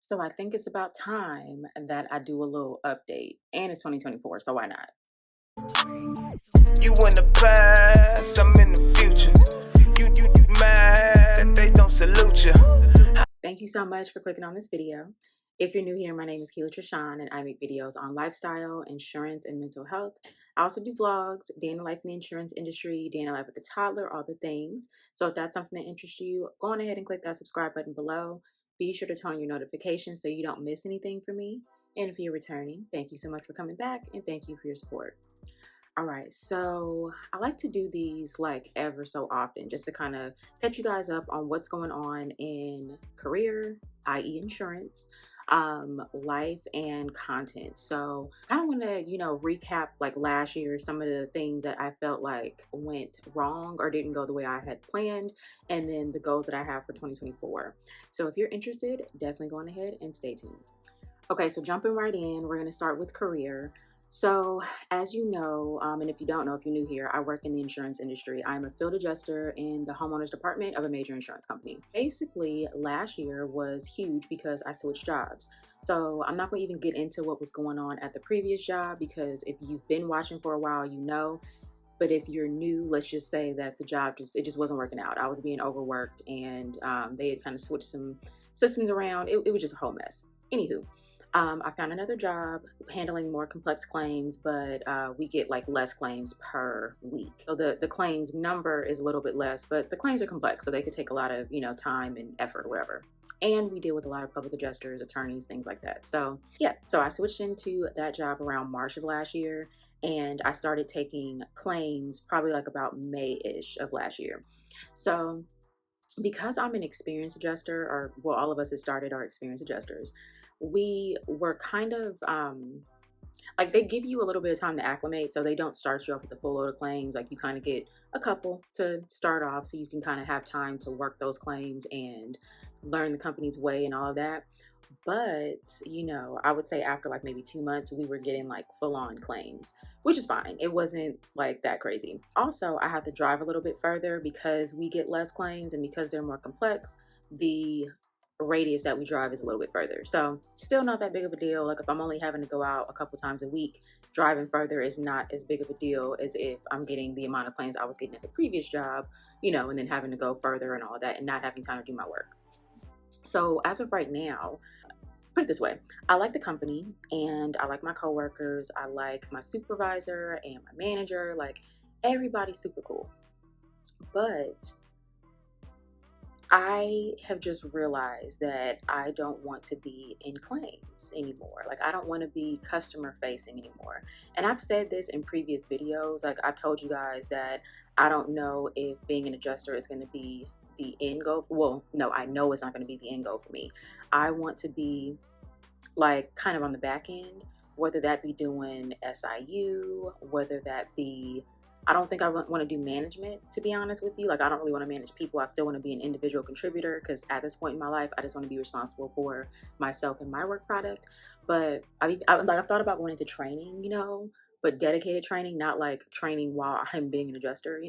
So I think it's about time that I do a little update. And it's 2024, so why not? You in the past, I'm in the future. You mad that they don't salute you. Thank you so much for clicking on this video. If you're new here, my name is Keela Trishan, and I make videos on lifestyle, insurance, and mental health. I also do vlogs, day in the life in the insurance industry, day in the life with a toddler, all the things. So if that's something that interests you, go on ahead and click that subscribe button below. Be sure to turn on your notifications so you don't miss anything from me. And if you're returning, thank you so much for coming back, and thank you for your support. All right, so I like to do these like ever so often just to kind of catch you guys up on what's going on in career, i.e., insurance, life, and content. So I kind of want to, recap like last year, some of the things that I felt like went wrong or didn't go the way I had planned, and then the goals that I have for 2024. So if you're interested, definitely go on ahead and stay tuned. Okay, so jumping right in, we're going to start with career. So, as you know, and if you don't know, if you're new here, I work in the insurance industry. I'm a field adjuster in the homeowners department of a major insurance company. Basically, last year was huge because I switched jobs. So, I'm not going to even get into what was going on at the previous job because if you've been watching for a while, you know. But if you're new, let's just say that the job just wasn't working out. I was being overworked, and they had kind of switched some systems around. It was just a whole mess. Anywho, I found another job handling more complex claims, but we get like less claims per week. So the claims number is a little bit less, but the claims are complex, so they could take a lot of time and effort, or whatever. And we deal with a lot of public adjusters, attorneys, things like that. So yeah, so I switched into that job around March of last year, and I started taking claims probably like about May-ish of last year. So because I'm an experienced adjuster, or well, all of us that started are experienced adjusters, we were kind of like they give you a little bit of time to acclimate, so they don't start you off with a full load of claims. Like you kind of get a couple to start off, so you can kind of have time to work those claims and learn the company's way and all of that. But, I would say after like maybe 2 months, we were getting like full on claims, which is fine. It wasn't like that crazy. Also, I have to drive a little bit further because we get less claims and because they're more complex, the radius that we drive is a little bit further. So, still not that big of a deal. Like if I'm only having to go out a couple times a week, driving further is not as big of a deal as if I'm getting the amount of claims I was getting at the previous job, and then having to go further and all that and not having time to do my work. So, as of right now, put it this way, I like the company and I like my coworkers. I like my supervisor and my manager. Like everybody's super cool. But I have just realized that I don't want to be in claims anymore. Like I don't want to be customer facing anymore. And I've said this in previous videos. Like I've told you guys that I don't know if being an adjuster is going to be the end goal. Well, no, I know it's not going to be the end goal for me. I want to be like kind of on the back end, whether that be doing SIU, whether that be, I don't think I want to do management, to be honest with you. Like, I don't really want to manage people. I still want to be an individual contributor because at this point in my life, I just want to be responsible for myself and my work product. But I've thought about going into training, but dedicated training, not like training while I'm being an adjuster.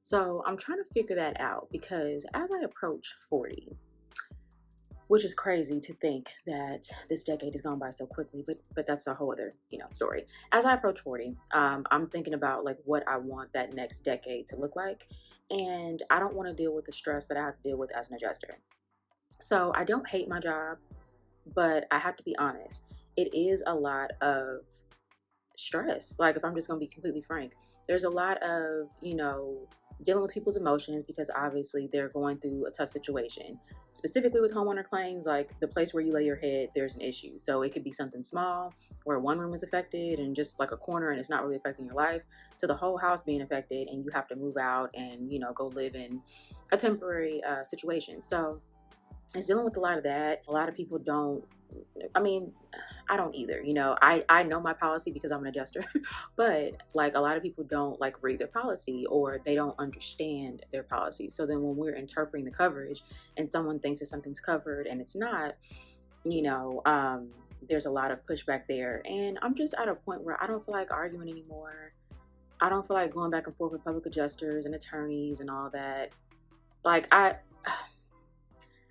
So I'm trying to figure that out because as I approach 40, which is crazy to think that this decade has gone by so quickly, but that's a whole other story. As I approach 40, I'm thinking about like what I want that next decade to look like, and I don't want to deal with the stress that I have to deal with as an adjuster. So I don't hate my job, but I have to be honest, it is a lot of stress. Like if I'm just going to be completely frank, there's a lot of dealing with people's emotions because obviously they're going through a tough situation. Specifically with homeowner claims, like the place where you lay your head, there's an issue. So it could be something small where one room is affected and just like a corner and it's not really affecting your life, to the whole house being affected and you have to move out and go live in a temporary situation. So it's dealing with a lot of that. A lot of people don't, I mean, I don't either. I know my policy because I'm an adjuster, but like a lot of people don't like read their policy or they don't understand their policy. So then when we're interpreting the coverage and someone thinks that something's covered and it's not, there's a lot of pushback there. And I'm just at a point where I don't feel like arguing anymore. I don't feel like going back and forth with public adjusters and attorneys and all that. Like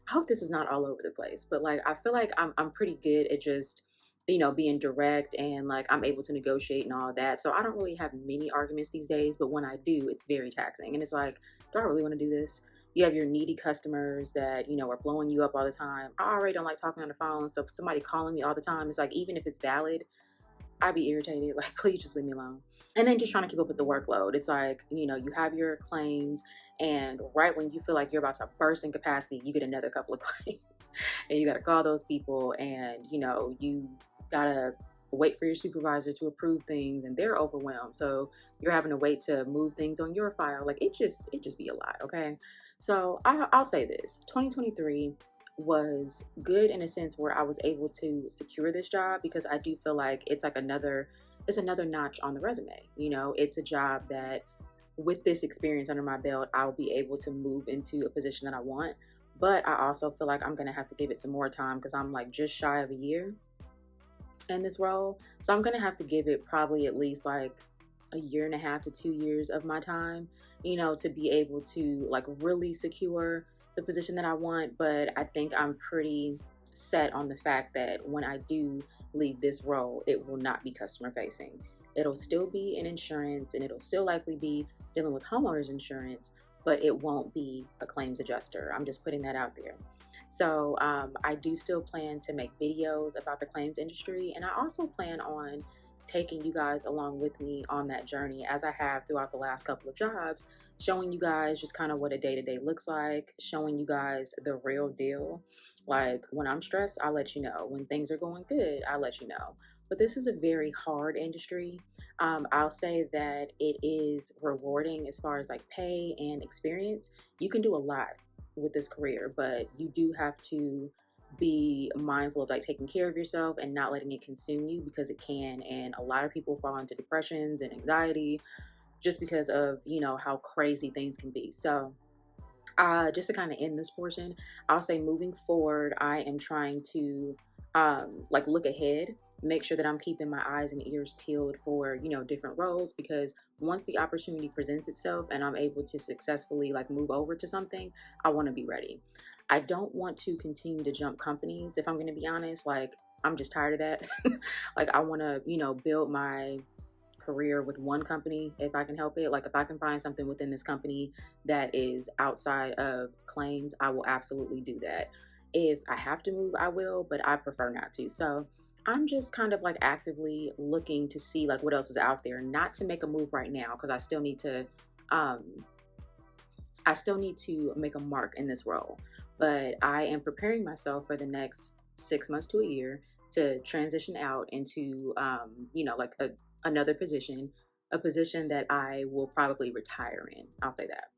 I hope this is not all over the place, but like I feel like I'm pretty good at just, you know, being direct, and like I'm able to negotiate and all that. So I don't really have many arguments these days, but when I do, it's very taxing. And it's like, do I really want to do this? You have your needy customers that, you know, are blowing you up all the time. I already don't like talking on the phone. So if somebody calling me all the time, it's like, even if it's valid, I'd be irritated. Like, please just leave me alone. And then just trying to keep up with the workload. It's like, you know, you have your claims, and right when you feel like you're about to burst in capacity, you get another couple of claims, and you got to call those people, and, you know, you got to wait for your supervisor to approve things, and they're overwhelmed. So you're having to wait to move things on your file. Like, it just be a lot. Okay. So I'll say this: 2023 was good in a sense where I was able to secure this job, because I do feel like it's another notch on the resume. You know, it's a job that, with this experience under my belt, I'll be able to move into a position that I want. But I also feel like I'm gonna have to give it some more time, because I'm like just shy of a year in this role. So I'm gonna have to give it probably at least like a year and a half to 2 years of my time, you know, to be able to like really secure the position that I want. But I think I'm pretty set on the fact that when I do leave this role, it will not be customer facing. It'll still be in insurance, and it'll still likely be dealing with homeowners insurance, but it won't be a claims adjuster. I'm just putting that out there. So I do still plan to make videos about the claims industry, and I also plan on taking you guys along with me on that journey, as I have throughout the last couple of jobs, showing you guys just kind of what a day-to-day looks like, showing you guys the real deal. Like, when I'm stressed, I'll let you know. When things are going good, I'll let you know. But this is a very hard industry. I'll say that it is rewarding as far as like pay and experience. You can do a lot with this career, but you do have to be mindful of like taking care of yourself and not letting it consume you, because it can. And a lot of people fall into depressions and anxiety just because of, you know, how crazy things can be. So just to kind of end this portion, I'll say moving forward, I am trying to like look ahead, make sure that I'm keeping my eyes and ears peeled for, you know, different roles, because once the opportunity presents itself and I'm able to successfully like move over to something, I want to be ready. I don't want to continue to jump companies, if I'm going to be honest. Like, I'm just tired of that. Like, I want to, you know, build my career with one company if I can help it. Like, if I can find something within this company that is outside of claims, I will absolutely do that. If I have to move, I will, but I prefer not to. So I'm just kind of like actively looking to see like what else is out there, not to make a move right now, because um I still need to make a mark in this role. But I am preparing myself for the next 6 months to a year to transition out into, you know, like another position, a position that I will probably retire in. I'll say that.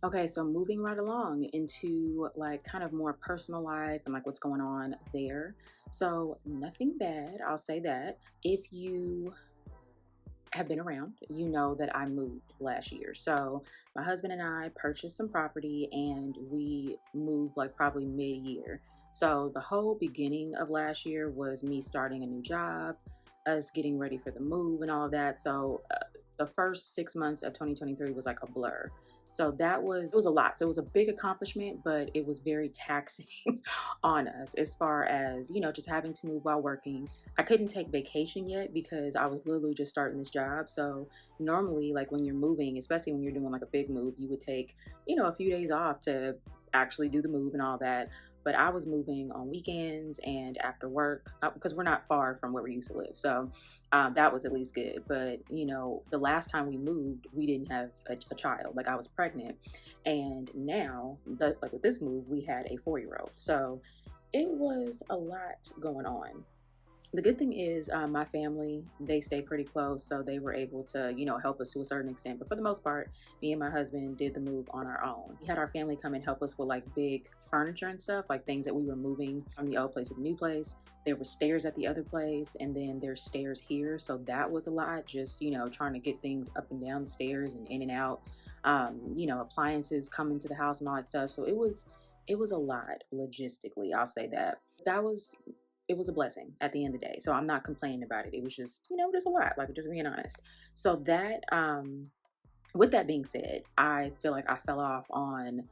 Okay, so moving right along into like kind of more personal life and like what's going on there. So, nothing bad, I'll say that. If you have been around, you know that I moved last year. So my husband and I purchased some property, and we moved like probably mid-year. So the whole beginning of last year was me starting a new job, us getting ready for the move and all of that. So the first 6 months of 2023 was like a blur. So it was a lot. So it was a big accomplishment, but it was very taxing on us as far as, you know, just having to move while working. I couldn't take vacation yet because I was literally just starting this job. So normally, like when you're moving, especially when you're doing like a big move, you would take, you know, a few days off to actually do the move and all that. But I was moving on weekends and after work, because we're not far from where we used to live. So that was at least good. But, you know, the last time we moved, we didn't have a child. Like, I was pregnant. And now, like with this move, we had a 4-year-old. So it was a lot going on. The good thing is my family, they stay pretty close, so they were able to, you know, help us to a certain extent. But for the most part, me and my husband did the move on our own. We had our family come and help us with like big furniture and stuff, like things that we were moving from the old place to the new place. There were stairs at the other place, and then there's stairs here. So that was a lot, just, you know, trying to get things up and down the stairs and in and out. You know, appliances coming to the house and all that stuff. So it was a lot logistically, I'll say that. It was a blessing at the end of the day. So I'm not complaining about it. It was just, you know, just a lot, like just being honest. So that, with that being said, I feel like I fell off on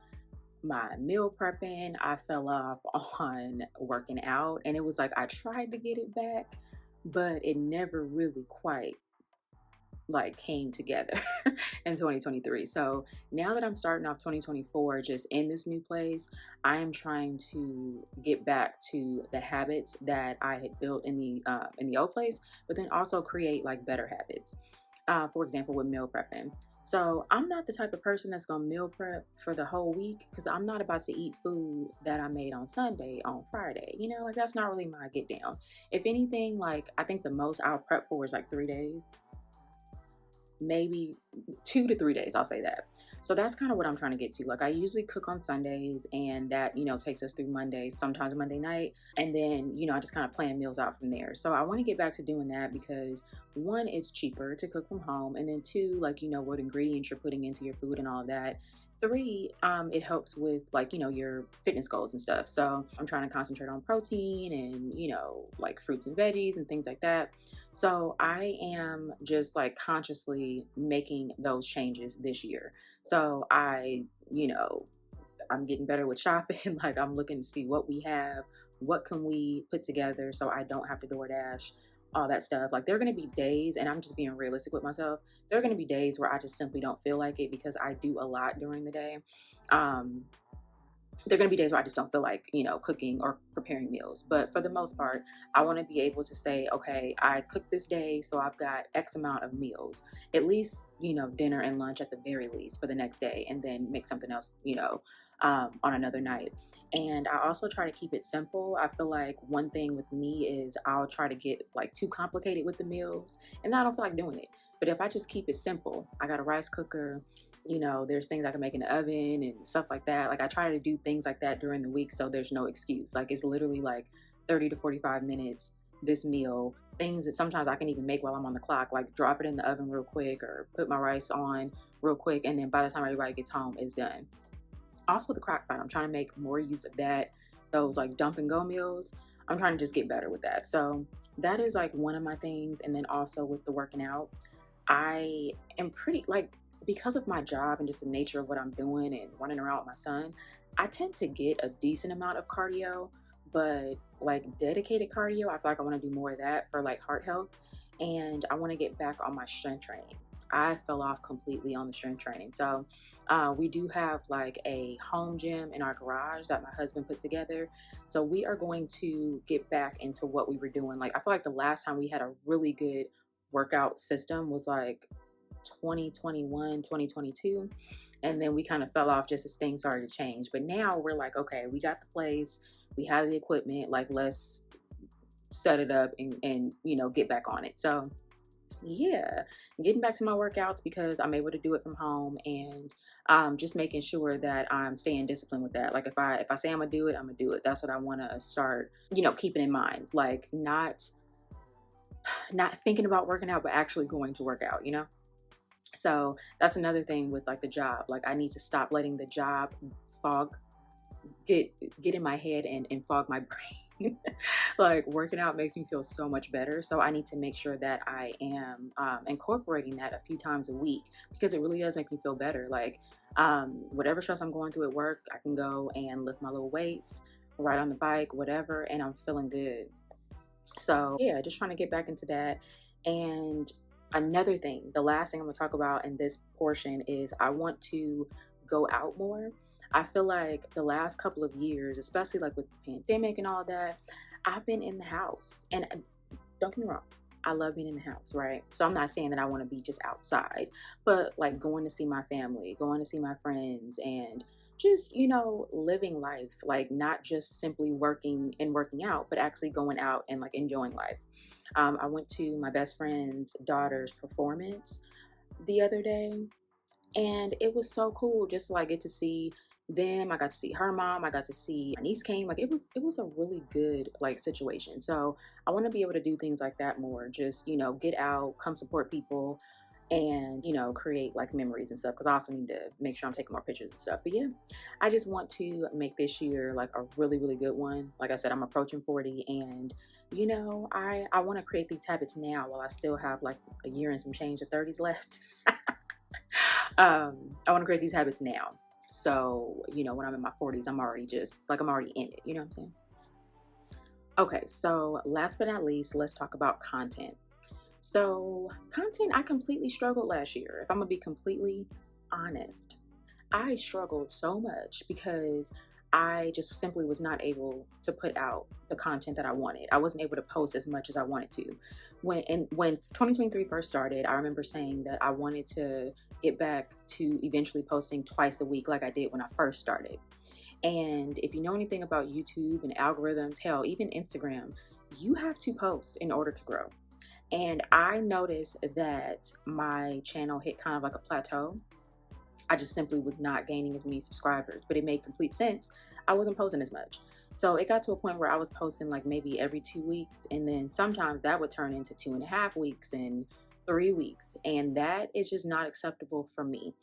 my meal prepping. I fell off on working out, and it was like I tried to get it back, but it never really quite like came together in 2023. So now that I'm starting off 2024 just in this new place, I am trying to get back to the habits that I had built in the old place, but then also create like better habits. For example, with meal prepping. So I'm not the type of person that's gonna meal prep for the whole week because I'm not about to eat food that I made on Sunday on Friday. You know, like that's not really my get down. If anything, like I think the most I'll prep for is like 3 days, maybe 2 to 3 days, I'll say that. So that's kind of what I'm trying to get to. Like I usually cook on Sundays, and that, you know, takes us through Monday, sometimes Monday night, and then, you know, I just kind of plan meals out from there. So I want to get back to doing that because one, it's cheaper to cook from home, and then two, like, you know, what ingredients you're putting into your food and all of that. Three, it helps with like, you know, your fitness goals and stuff. So I'm trying to concentrate on protein and, you know, like fruits and veggies and things like that. So I am just like consciously making those changes this year. So you know, I'm getting better with shopping. Like I'm looking to see what we have, what can we put together so I don't have to DoorDash, all that stuff. Like there are going to be days, and I'm just being realistic with myself. There are going to be days where I just simply don't feel like it because I do a lot during the day. Um, there are going to be days where I just don't feel like, you know, cooking or preparing meals. But for the most part, I want to be able to say, okay, I cooked this day, so I've got X amount of meals, at least, you know, dinner and lunch at the very least for the next day, and then make something else, you know, on another night. And I also try to keep it simple. I feel like one thing with me is I'll try to get like too complicated with the meals, and I don't feel like doing it. But if I just keep it simple, I got a rice cooker, you know, there's things I can make in the oven and stuff like that. Like I try to do things like that during the week so there's no excuse. Like it's literally like 30 to 45 minutes, this meal, things that sometimes I can even make while I'm on the clock, like drop it in the oven real quick or put my rice on real quick, and then by the time everybody gets home, it's done. Also the crock pot, I'm trying to make more use of that. Those like dump and go meals, I'm trying to just get better with that. So that is like one of my things. And then also with the working out, I am pretty like, because of my job and just the nature of what I'm doing and running around with my son, I tend to get a decent amount of cardio, but like dedicated cardio, I feel like I want to do more of that for like heart health. And I want to get back on my strength training. I fell off completely on the strength training. So we do have like a home gym in our garage that my husband put together. So we are going to get back into what we were doing. Like I feel like the last time we had a really good workout system was like 2021, 2022. And then we kind of fell off just as things started to change. But now we're like, okay, we got the place, we have the equipment, like let's set it up and you know, get back on it. So yeah, getting back to my workouts because I'm able to do it from home, and just making sure that I'm staying disciplined with that. Like if I say I'm gonna do it, I'm gonna do it. That's what I want to start, you know, keeping in mind. Like not thinking about working out, but actually going to work out, you know? So that's another thing with like the job. Like I need to stop letting the job fog get in my head and fog my brain. Like working out makes me feel so much better. So I need to make sure that I am incorporating that a few times a week because it really does make me feel better. Like whatever stress I'm going through at work, I can go and lift my little weights, ride on the bike, whatever, and I'm feeling good. So yeah, just trying to get back into that. And another thing, the last thing I'm gonna talk about in this portion is I want to go out more. I feel like the last couple of years, especially like with the pandemic and all that, I've been in the house. And don't get me wrong, I love being in the house, right? So I'm not saying that I want to be just outside, but like going to see my family, going to see my friends, and just, you know, living life, like not just simply working and working out, but actually going out and like enjoying life. I went to my best friend's daughter's performance the other day, and it was so cool just to like get to see them. I got to see her mom. I got to see my niece came. Like it was a really good like situation. So I want to be able to do things like that more. Just, you know, get out, come support people, and, you know, create like memories and stuff. Because I also need to make sure I'm taking more pictures and stuff. But yeah, I just want to make this year like a really, really good one. Like I said, I'm approaching 40, and you know, I want to create these habits now while I still have like a year and some change of 30s left. I want to create these habits now. So, when I'm in my 40s, I'm already in it. You know what I'm saying? Okay, so last but not least, let's talk about content. So, content, I completely struggled last year. If I'm gonna be completely honest, I struggled so much because I just simply was not able to put out the content that I wanted. I wasn't able to post as much as I wanted to. When 2023 first started, I remember saying that I wanted to get back to eventually posting twice a week like I did when I first started. And if you know anything about YouTube and algorithms, hell, even Instagram, you have to post in order to grow. And I noticed that my channel hit kind of like a plateau. I just simply was not gaining as many subscribers, but it made complete sense. I wasn't posting as much. So it got to a point where I was posting like maybe every 2 weeks, and then sometimes that would turn into 2.5 weeks and 3 weeks. And that is just not acceptable for me.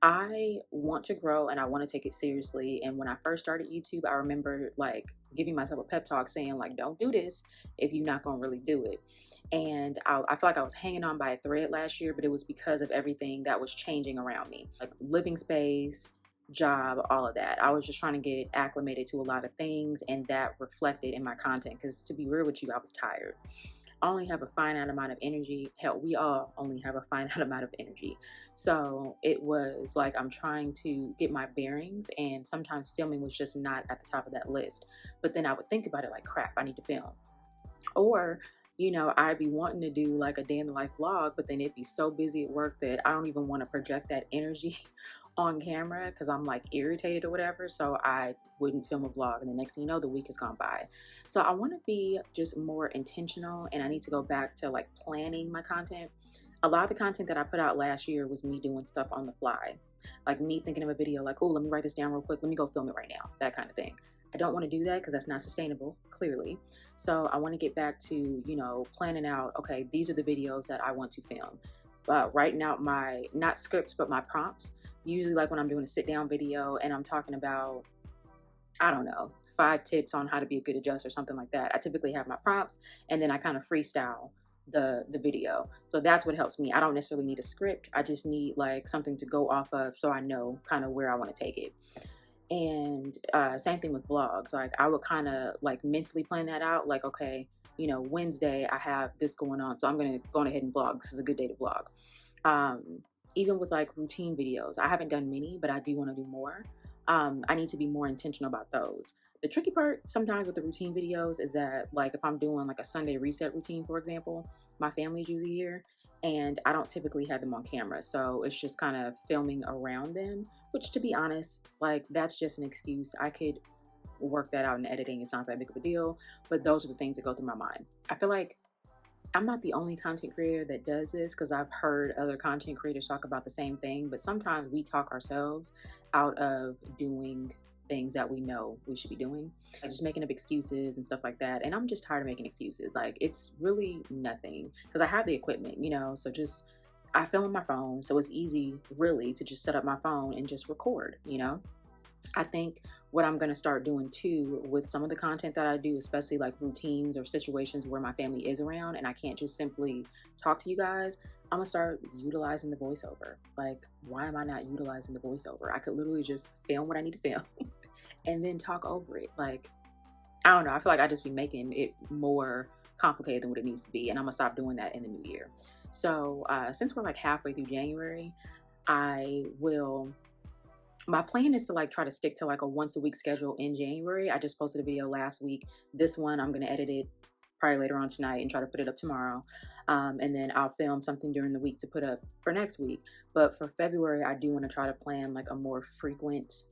I want to grow and I want to take it seriously. And when I first started YouTube, I remember like giving myself a pep talk saying, like, don't do this if you're not going to really do it. And I feel like I was hanging on by a thread last year, but it was because of everything that was changing around me, like living space, job, all of that. I was just trying to get acclimated to a lot of things, and that reflected in my content. Because to be real with you, I was tired. I only have a finite amount of energy. Hell, we all only have a finite amount of energy. So it was like I'm trying to get my bearings, and sometimes filming was just not at the top of that list. But then I would think about it like, crap, I need to film. Or, I'd be wanting to do like a day in the life vlog, but then it'd be so busy at work that I don't even want to project that energy on camera because I'm like irritated or whatever. So I wouldn't film a vlog. And the next thing you know, the week has gone by. So I want to be just more intentional, and I need to go back to like planning my content. A lot of the content that I put out last year was me doing stuff on the fly, like me thinking of a video like, oh, let me write this down real quick. Let me go film it right now. That kind of thing. I don't want to do that because that's not sustainable, clearly. So I want to get back to, planning out, okay, these are the videos that I want to film. Writing out my, not scripts, but my prompts. Usually like when I'm doing a sit down video and I'm talking about, I don't know, 5 tips on how to be a good adjuster or something like that. I typically have my prompts and then I kind of freestyle the video. So that's what helps me. I don't necessarily need a script. I just need like something to go off of so I know kind of where I want to take it. And same thing with vlogs. Like I would kind of like mentally plan that out. Like, okay, Wednesday I have this going on, so I'm gonna go ahead and vlog. This is a good day to vlog. Even with like routine videos, I haven't done many, but I do want to do more. I need to be more intentional about those. The tricky part sometimes with the routine videos is that like if I'm doing like a Sunday reset routine, for example, my family's usually here and I don't typically have them on camera. So it's just kind of filming around them, which to be honest, like that's just an excuse. I could work that out in editing. It's not that big of a deal, but those are the things that go through my mind. I feel like I'm not the only content creator that does this because I've heard other content creators talk about the same thing, but sometimes we talk ourselves out of doing things that we know we should be doing, like just making up excuses and stuff like that. And I'm just tired of making excuses. Like it's really nothing because I have the equipment, so just I film on my phone, so it's easy really to just set up my phone and just record. I think what I'm going to start doing too with some of the content that I do, especially like routines or situations where my family is around and I can't just simply talk to you guys, I'm going to start utilizing the voiceover. Like, why am I not utilizing the voiceover? I could literally just film what I need to film and then talk over it. Like, I don't know. I feel like I just be making it more complicated than what it needs to be. And I'm going to stop doing that in the new year. So since we're like halfway through January, my plan is to like try to stick to like a once a week schedule in January. I just posted a video last week. This one, I'm going to edit it probably later on tonight and try to put it up tomorrow. And then I'll film something during the week to put up for next week. But for February, I do want to try to plan like a more frequent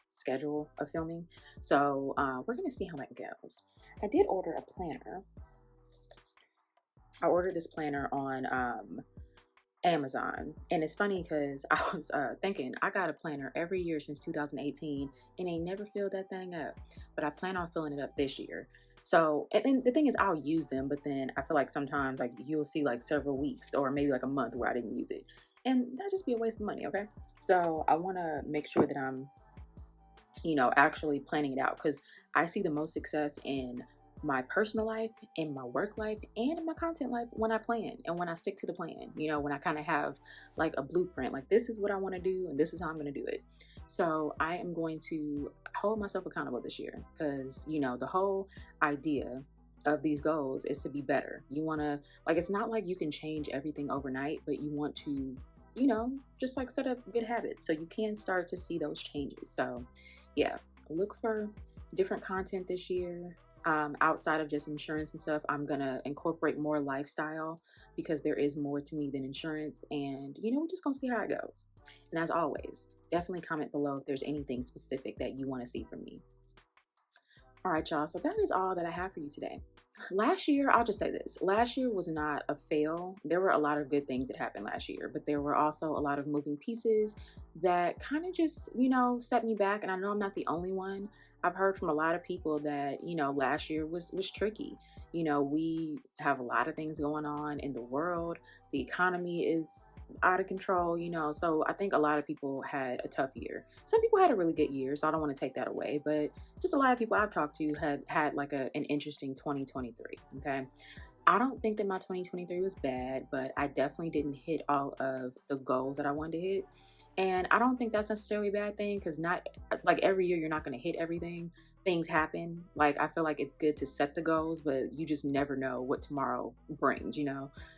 schedule of filming. So we're going to see how that goes. I did order a planner. I ordered this planner on Amazon, and it's funny because I was thinking I got a planner every year since 2018 and they never filled that thing up, but I plan on filling it up this year. So, and then the thing is I'll use them, but then I feel like sometimes like you'll see like several weeks or maybe like a month where I didn't use it, and that just be a waste of money. Okay, so I want to make sure that I'm actually planning it out because I see the most success in my personal life, in my work life, and in my content life when I plan and when I stick to the plan, when I kind of have like a blueprint, like this is what I want to do and this is how I'm going to do it. So I am going to hold myself accountable this year because, the whole idea of these goals is to be better. You want to, like, it's not like you can change everything overnight, but you want to, just like set up good habits so you can start to see those changes. So yeah, look for different content this year. Outside of just insurance and stuff, I'm gonna incorporate more lifestyle because there is more to me than insurance, and we're just gonna see how it goes. And as always, definitely comment below if there's anything specific that you want to see from me. All right, y'all, so that is all that I have for you today. Last year, I'll just say this, last year was not a fail. There were a lot of good things that happened last year, but there were also a lot of moving pieces that kind of just, set me back. And I know I'm not the only one. I've heard from a lot of people that, last year was tricky. We have a lot of things going on in the world. The economy is out of control, so I think a lot of people had a tough year. Some people had a really good year, so I don't want to take that away, but just a lot of people I've talked to had like an interesting 2023. Okay, I don't think that my 2023 was bad, but I definitely didn't hit all of the goals that I wanted to hit. And I don't think that's necessarily a bad thing, because not like every year you're not going to hit everything. Things happen. Like, I feel like it's good to set the goals, but you just never know what tomorrow brings,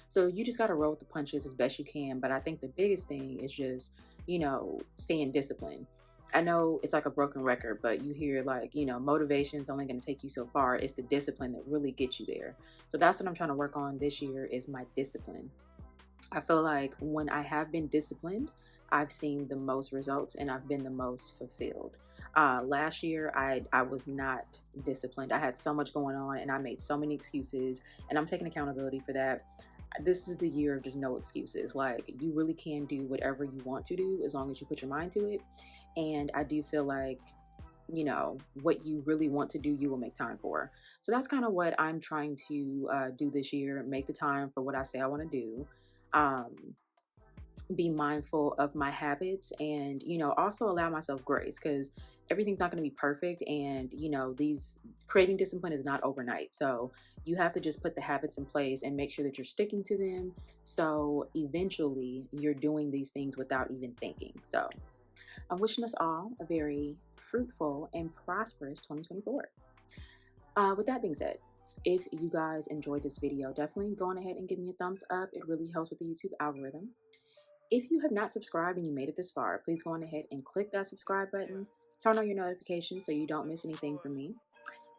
So you just got to roll with the punches as best you can. But I think the biggest thing is just, staying disciplined. I know it's like a broken record, but you hear like, motivation is only going to take you so far. It's the discipline that really gets you there. So that's what I'm trying to work on this year, is my discipline. I feel like when I have been disciplined, I've seen the most results and I've been the most fulfilled. Last year, I was not disciplined. I had so much going on and I made so many excuses, and I'm taking accountability for that. This is the year of just no excuses. Like, you really can do whatever you want to do as long as you put your mind to it. And I do feel like, what you really want to do, you will make time for. So that's kind of what I'm trying to do this year. Make the time for what I say I want to do. Be mindful of my habits, and also allow myself grace, because everything's not going to be perfect, and these creating discipline is not overnight. So you have to just put the habits in place and make sure that you're sticking to them, so eventually you're doing these things without even thinking. So I'm wishing us all a very fruitful and prosperous 2024. With that being said, if you guys enjoyed this video, definitely go on ahead and give me a thumbs up. It really helps with the YouTube algorithm. If you have not subscribed and you made it this far, please go on ahead and click that subscribe button. Turn on your notifications so you don't miss anything from me.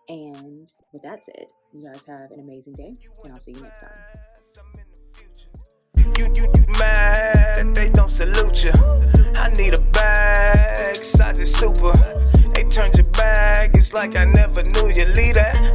And with that said, you guys have an amazing day, and I'll see you next time. You mad, they don't salute you. I need a bag, size is super. They turned your back, it's like I never knew you. Leave that